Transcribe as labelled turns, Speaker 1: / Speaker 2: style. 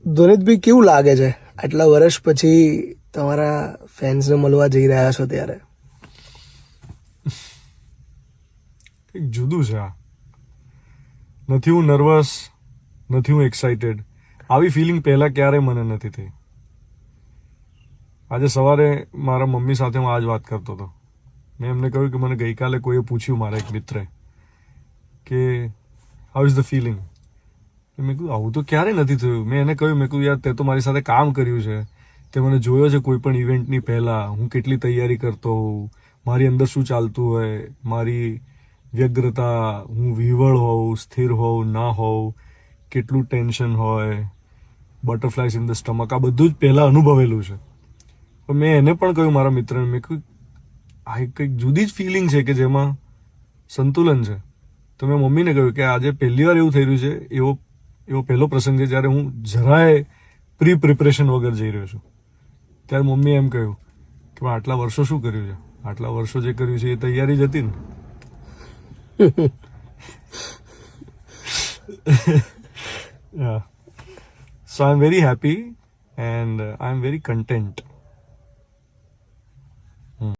Speaker 1: ધોનિતભાઈ કેવું લાગે છે આટલા વર્ષ પછી તમારા ફેન્સને મળવા જઈ રહ્યા છો ત્યારે?
Speaker 2: કંઈક જુદું છે આ. નથી હું નર્વસ, નથી હું એક્સાઇટેડ. આવી ફિલિંગ પહેલાં ક્યારેય મને નથી થઈ. આજે સવારે મારા મમ્મી સાથે હું આ જ વાત કરતો હતો. મેં એમને કહ્યું કે મને ગઈકાલે કોઈએ પૂછ્યું, મારા એક મિત્રે, કે હાઉ ઇઝ ધ ફિલિંગ. મેં કહ્યું આવું તો ક્યારેય નથી થયું. મેં એને કહ્યું, મેં કહ્યું યાર તે તો મારી સાથે કામ કર્યું છે, તે મને જોયો છે કોઈ પણ ઇવેન્ટની પહેલાં, હું કેટલી તૈયારી કરતો હોઉં, મારી અંદર શું ચાલતું હોય, મારી વ્યગ્રતા, હું વિહવળ હોઉં, સ્થિર હોઉં, ના હોઉં, કેટલું ટેન્શન હોય, બટરફ્લાયસ ઇન ધ સ્ટમક, આ બધું જ પહેલાં અનુભવેલું છે. તો મેં એને પણ કહ્યું, મારા મિત્રને, મેં કહ્યું આ એક કંઈક જુદી જ ફિલિંગ છે કે જેમાં સંતુલન છે. તો મેં મમ્મીને કહ્યું કે આજે પહેલી વાર એવું થઈ રહ્યું છે, એવો પહેલો પ્રસંગ છે જ્યારે હું જરાય પ્રિપરેશન વગર જઈ રહ્યો છું. ત્યારે મમ્મીએ એમ કહ્યું કે આટલા વર્ષો શું કર્યું છે? આટલા વર્ષો જે કર્યું છે એ તૈયારી જ હતી ને. Yeah. So I'm very happy and I'm very content.